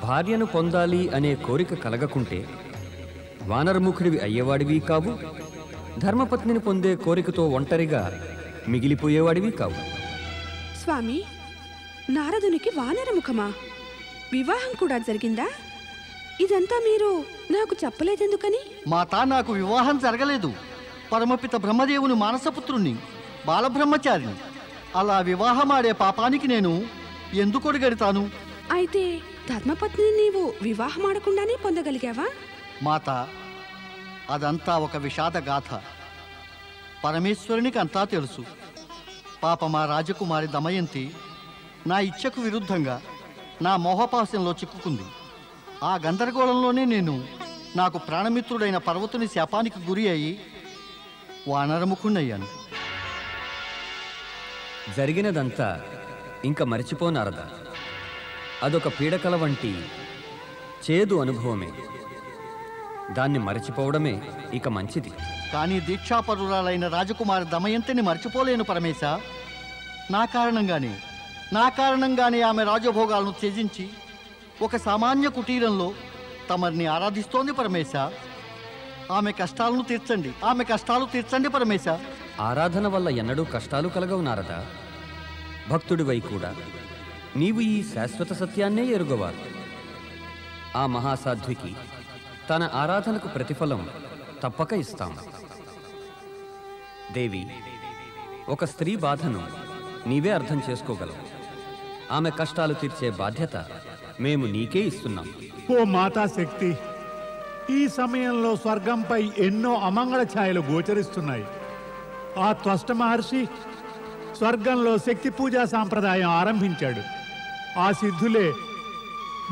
B: భార్యను పొందాలి అనే కోరిక కలగకుంటే వానరముఖుడివి అయ్యేవాడివి కావు, ధర్మపత్నిని పొందే కోరికతో ఒంటరిగా మిగిలిపోయేవాడివి కావు.
E: స్వామి, నారదునికి వానరముఖమా? వివాహం కూడా జరిగిందా? ఇదంతా మీరు నాకు చెప్పలేదెందుకని?
G: మాతా, నాకు వివాహం జరగలేదు. పరమపిత బ్రహ్మదేవుని మానసపుత్రుణ్ణి, బాలబ్రహ్మచారిని. అలా వివాహమాడే పాపానికి నేను ఎందుకు ఒడిగడతాను?
E: అయితే ధర్మపత్నిని నీవు వివాహమాడకుండానే పొందగలిగావా?
G: మాత, అదంతా ఒక విషాద గాథ. పరమేశ్వరునికి అంతా తెలుసు. పాప మా రాజకుమారి దమయంతి నా ఇచ్ఛకు విరుద్ధంగా నా మోహపాశంలో చిక్కుకుంది. ఆ గందరగోళంలోనే నేను నాకు ప్రాణమిత్రుడైన పర్వతుని శాపానికి గురి అయి వానరముఖుణ్ణయ్యాను.
B: జరిగినదంతా ఇంక మరిచిపోనారదా. అదొక పీడకల వంటి చేదు అనుభవమే. దాన్ని మరచిపోవడమే ఇక మంచిది.
G: కానీ దీక్షాపరురాలైన రాజకుమారి దమయంతిని మర్చిపోలేను పరమేశ. నా కారణంగానే ఆమె రాజభోగాలను త్యజించి ఒక సామాన్య కుటీరంలో తమరిని ఆరాధిస్తోంది పరమేశ. ఆమె కష్టాలను తీర్చండి పరమేశ.
B: ఆరాధన వల్ల ఎన్నడూ కష్టాలు కలగవు నారదా. భక్తుడివై కూడా నీవు ఈ శాశ్వత సత్యాన్నే ఎరుగవాలి. ఆ మహాసాధ్వికి తన ఆరాధనకు ప్రతిఫలం తప్పక ఇస్తాం. దేవి, ఒక స్త్రీ బాధను నీవే అర్థం చేసుకోగలవు. ఆమె కష్టాలు తీర్చే బాధ్యత మేము నీకే ఇస్తున్నాం.
H: ఓ మాతా శక్తి, ఈ సమయంలో స్వర్గంపై ఎన్నో అమంగళ ఛాయలు గోచరిస్తున్నాయి. ఆ త్వష్ట మహర్షి స్వర్గంలో శక్తి పూజా సాంప్రదాయం ఆరంభించాడు. ఆ సిద్ధులే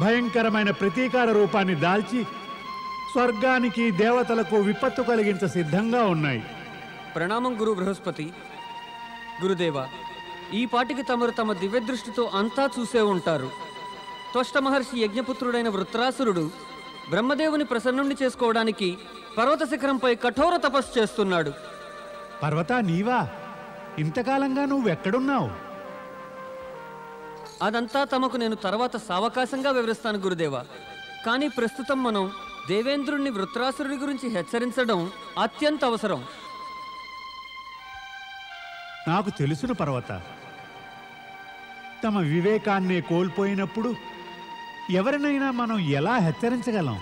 H: భయంకరమైన ప్రతీకార రూపాన్ని దాల్చి స్వర్గానికి దేవతలకు విపత్తు కలిగించ సిద్ధంగా ఉన్నాయి.
B: ప్రణామం గురు బృహస్పతి. గురుదేవ, ఈ పాటికి తమరు తమ దివ్యదృష్టితో అంతా చూసే ఉంటారు. త్వష్ట మహర్షి యజ్ఞపుత్రుడైన వృత్రాసురుడు బ్రహ్మదేవుని ప్రసన్నుణ్ణి చేసుకోవడానికి పర్వత శిఖరంపై కఠోర తపస్సు చేస్తున్నాడు.
H: పర్వత, నీవా? ఇంతకాలంగా నువ్వెక్కడున్నావు?
B: అదంతా తమకు నేను తర్వాత సావకాశంగా వివరిస్తాను గురుదేవ. కానీ ప్రస్తుతం మనం దేవేంద్రుణ్ణి వృత్రాసురుడి గురించి హెచ్చరించడం అత్యంత అవసరం.
H: నాకు తెలుసును పర్వత. తమ వివేకాన్నే కోల్పోయినప్పుడు ఎవరినైనా మనం ఎలా హెచ్చరించగలం?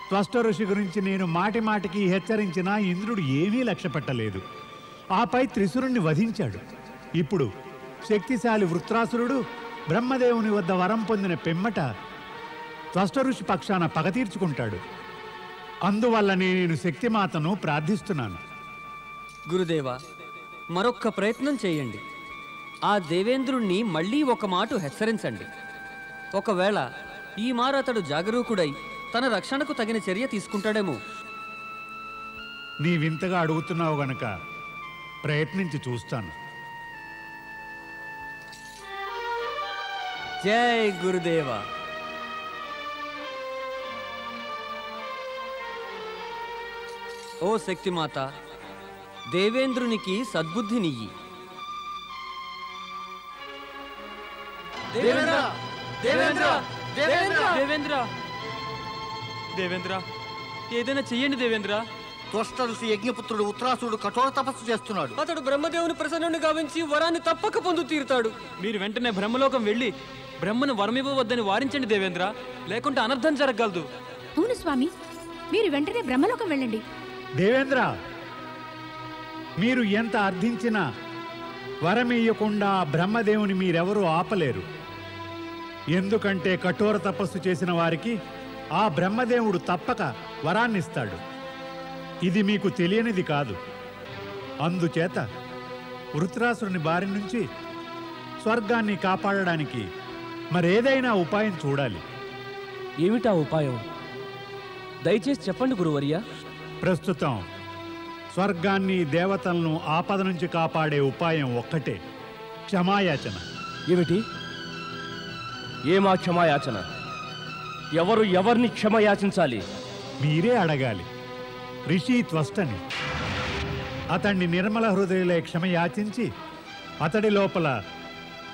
H: త్వష్ట ఋషి గురించి నేను మాటి మాటికి హెచ్చరించినా ఇంద్రుడు ఏమీ లక్ష్య పెట్టలేదు. ఆపై త్రిశురుణ్ణి వధించాడు. ఇప్పుడు శక్తిశాలి వృత్రాసురుడు బ్రహ్మదేవుని వద్ద వరం పొందిన పిమ్మట త్వష్ట ఋషి పక్షాన పగ తీర్చుకుంటాడు. అందువల్లనే నేను శక్తిమాతను ప్రార్థిస్తున్నాను.
B: గురుదేవ, మరొక్క ప్రయత్నం చేయండి. ఆ దేవేంద్రుణ్ణి మళ్ళీ ఒక మాట హెచ్చరించండి. ఒకవేళ ఈ మారు అతడు జాగరూకుడై తన రక్షణకు తగిన చర్య తీసుకుంటాడేమో.
H: నీవింతగా అడుగుతున్నావు గనక ప్రయత్నించి చూస్తాను.
B: జై గురుదేవ. ఓ శక్తిమాత, దేవేంద్రునికి సద్బుద్ధినియ్యి.
I: దేవేంద్ర దేవేంద్ర దేవేంద్ర
B: దేవేంద్ర
I: దేవేంద్ర ఏదైనా చెయ్యండి దేవేంద్ర.
G: త్వష్ట ఋషి యజ్ఞపుత్రుడు ఉత్తరాసురుడు కఠోర తపస్సు చేస్తున్నాడు.
B: అతడు బ్రహ్మదేవుని ప్రసన్నుని గావించి వరాన్ని తప్పక పొందు తీరుతాడు.
I: మీరు వెంటనే బ్రహ్మలోకం వెళ్ళి బ్రహ్మను వరమివ్వవద్దని వారించండి దేవేంద్ర, లేకుంటే అనర్థం జరగగలదు.
E: అవును స్వామి, మీరు వెంటనే బ్రహ్మలోకం వెళ్ళండి.
H: దేవేంద్ర, మీరు ఎంత అర్థించినా వరమియ్యకుండా బ్రహ్మదేవుని మీరెవరూ ఆపలేరు. ఎందుకంటే కఠోర తపస్సు చేసిన వారికి ఆ బ్రహ్మదేవుడు తప్పక వరాన్నిస్తాడు. ఇది మీకు తెలియనిది కాదు. అందుచేత వృత్రాసురుని బారి నుంచి స్వర్గాన్ని కాపాడడానికి మరేదైనా ఉపాయం చూడాలి.
F: ఏమిటా ఉపాయం? దయచేసి చెప్పండి గురువర్య.
H: ప్రస్తుతం స్వర్గాన్ని దేవతలను ఆపద నుంచి కాపాడే ఉపాయం ఒక్కటే, క్షమాయాచన.
F: ఏమిటి? ఏమా క్షమాయాచన? ఎవరు ఎవరిని క్షమయాచించాలి?
H: మీరే అడగాలి. ఋషి త్వష్టని. అతన్ని నిర్మల హృదయులే క్షమయాచించి అతడి లోపల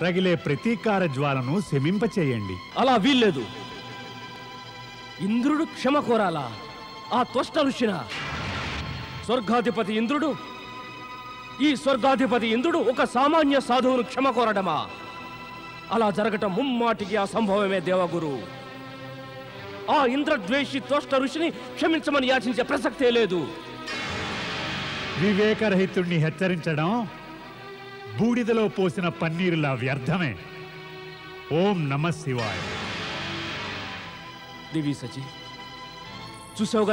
H: రగిలే ప్రతీకార జ్వాలను శమింపచేయండి.
F: అలా వీల్లేదు. ఇంద్రుడు క్షమ కోరాలా? ఆ త్వష్ట ఋషిన? స్వర్గాధిపతి ఇంద్రుడు, ఈ స్వర్గాధిపతి ఇంద్రుడు ఒక సామాన్య సాధువును క్షమ కోరడమా? అలా జరగటం ముమ్మాటికి అసంభవమే దేవగురు. ఆ ఇంద్రద్వేషి త్వష్ట ఋషిని క్షమించమని యాచించే ప్రసక్తే లేదు.
H: వివేకరహితుణ్ణి హెచ్చరించడం బూడిదలో పోసిన పన్నీరులా వ్యర్థమే. ఓం నమ శివాయ.
F: దివి సచి, చూసావు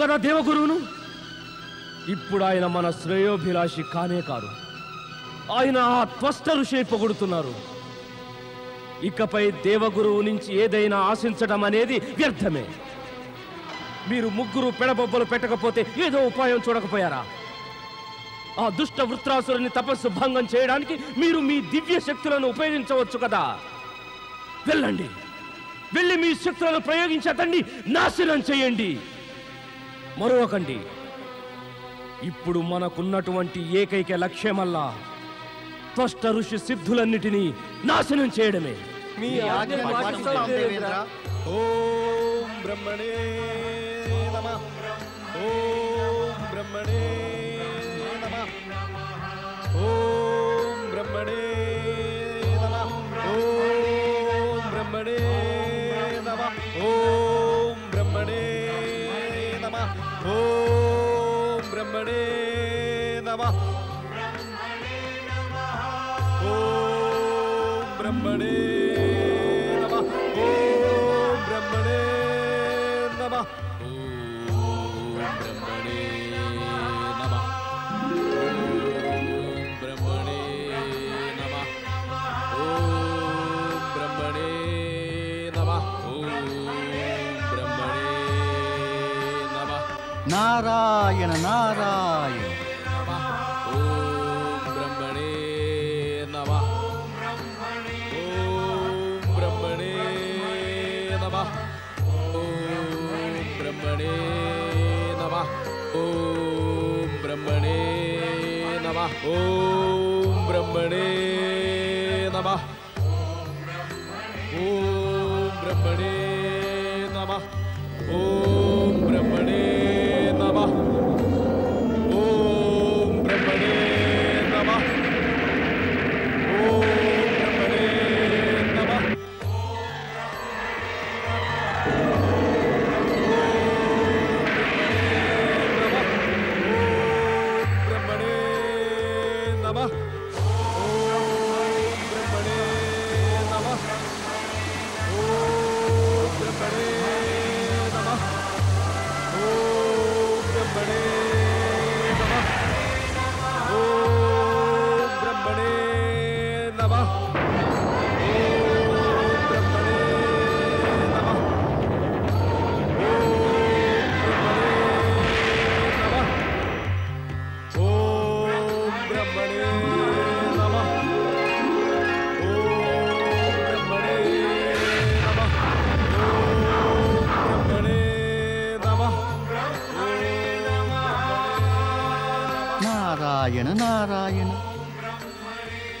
F: కదా దేవగురువును. ఇప్పుడు ఆయన మన శ్రేయోభిలాషి కానే కాదు. ఆయన ఆ త్వష్ట ఋషిని పొగుడుతున్నారు. ఇకపై దేవగురువు నుంచి ఏదైనా ఆశించడం అనేది వ్యర్థమే. మీరు ముగ్గురు పెడబొబ్బలు పెట్టకపోతే ఏదో ఉపాయం చూడకపోయారా? ఆ దుష్ట వృత్రాసురుని తపస్సు భంగం చేయడానికి మీరు మీ దివ్య శక్తులను ఉపయోగించవచ్చు కదా. వెళ్ళండి, వెళ్ళి మీ శక్తులను ప్రయోగించి అతన్ని నాశనం చేయండి. మరొకండి, ఇప్పుడు మనకున్నటువంటి ఏకైక లక్ష్యమల్లా త్వష్ట ఋషి సిద్ధులన్నిటినీ నాశనం చేయడమే.
G: మీ ఆజ్ఞను పాటిస్తాం దేవేంద్ర.
D: ఓం బ్రహ్మణే నమః. ఓం బ్రహ్మణే నమః. ఓం బ్రహ్మణే నమః. ఓం బ్రహ్మణే నమః. ఓం బ్రహ్మణే నమః. ఓం బ్రహ్మణే నమః. ఓం బ్రహ్మణే నమః. ఓం బ్రహ్మణే నమః. ఓం బ్రహ్మణే నమః. ఓం బ్రహ్మణే నమః. ఓం బ్రహ్మణే నమః. ఓం బ్రహ్మణే నమః.
G: నారాయణ నారాయణ.
D: ఓం బ్రహ్మణే నమః. ఓం బ్రహ్మణే నమః. ఓం బ్రహ్మణే నమః. ఓం బ్రహ్మణే నమః. ఓం బ్రహ్మణే నమః. ఓం బ్రహ్మణే నమః. ఓం బ్రహ్మణే నమః. ఓం బ్రహ్మణే నమః. ఓం బ్రహ్మణే నమః. బ్రహ్మణే నమః. ఓం బ్రహ్మణే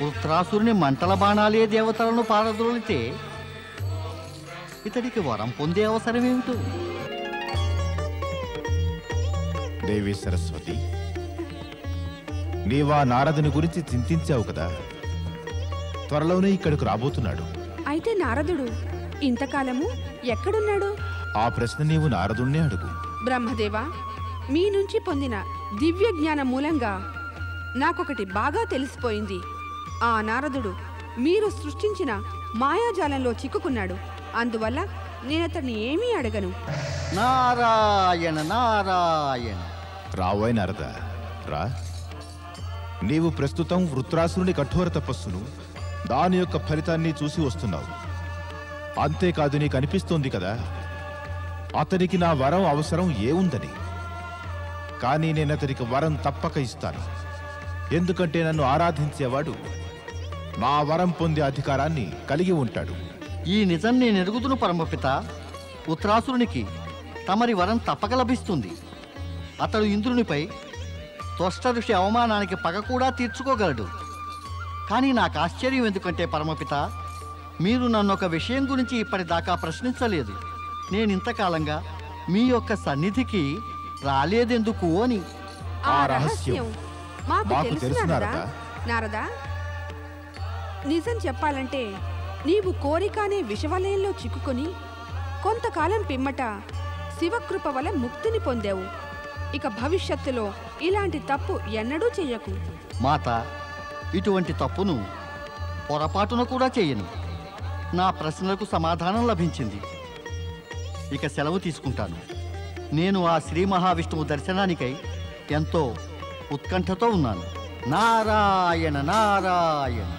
G: వృత్రాసురుని మంటల బాణాలే దేవతలను పారద్రోలితే ఇతడికి వరం పొందే అవసరం ఏమిటో?
C: దేవి సరస్వతి, నీవా నారదుని గురించి చింతించావు కదా, త్వరలోనే ఇక్కడికి రాబోతున్నాడు.
E: అయితే నారదుడు ఇంతకాలము ఎక్కడున్నాడు?
C: ఆ ప్రశ్న నీవు నారదుణ్ణే అడుగు.
E: బ్రహ్మదేవా, మీ నుంచి పొందిన దివ్య జ్ఞానం మూలంగా నాకొకటి బాగా తెలిసిపోయింది. ఆ నారదుడు మీరు సృష్టించిన మాయాజాలంలో చిక్కుకున్నాడు. అందువల్ల నేనతన్ని ఏమీ అడగను.
G: నారాయణ నారాయణ.
C: రావోయ్ నారద, రా. నీవు ప్రస్తుతం వృత్రాసురుని కఠోర తపస్సును, దాని యొక్క ఫలితాన్ని చూసి వస్తున్నావు. అంతేకాదు, నీకు అనిపిస్తోంది కదా అతనికి నా వరం అవసరం ఏముందని. కానీ నేను అతనికి వరం తప్పక ఇస్తాను. ఎందుకంటే నన్ను ఆరాధించేవాడు నా వరం పొందే అధికారాన్ని కలిగి ఉంటాడు.
G: ఈ నిజం నేను ఎరుగుదును పరమపిత. ఉత్తరాసురునికి తమరి వరం తప్పక లభిస్తుంది. అతడు ఇంద్రునిపై త్వష్ట ఋషి అవమానానికి పగ కూడా తీర్చుకోగలడు. కానీ నాకు ఆశ్చర్యం ఎందుకంటే పరమపిత, మీరు నన్ను ఒక విషయం గురించి ఇప్పటిదాకా ప్రశ్నించలేదు. నేను ఇంతకాలంగా మీ యొక్క సన్నిధికి రాలేదెందుకు అని.
C: ఆ రహస్యం మాకు తెలుసు నారదా.
E: నారదా, నిజం చెప్పాలంటే నీవు కోరికనే విషవలయంలో చిక్కుకొని కొంతకాలం పిమ్మట శివకృప వల్ల ముక్తిని పొందావు. ఇక భవిష్యత్తులో ఇలాంటి తప్పు ఎన్నడూ చెయ్యకు.
G: మాత, ఇటువంటి తప్పును పొరపాటున కూడా చేయను. నా ప్రశ్నలకు సమాధానం లభించింది. ఇక సెలవు తీసుకుంటాను. నేను ఆ శ్రీ మహావిష్ణువు దర్శనానికై ఎంతో ఉత్కంఠతో ఉన్నాను. నారాయణ నారాయణ.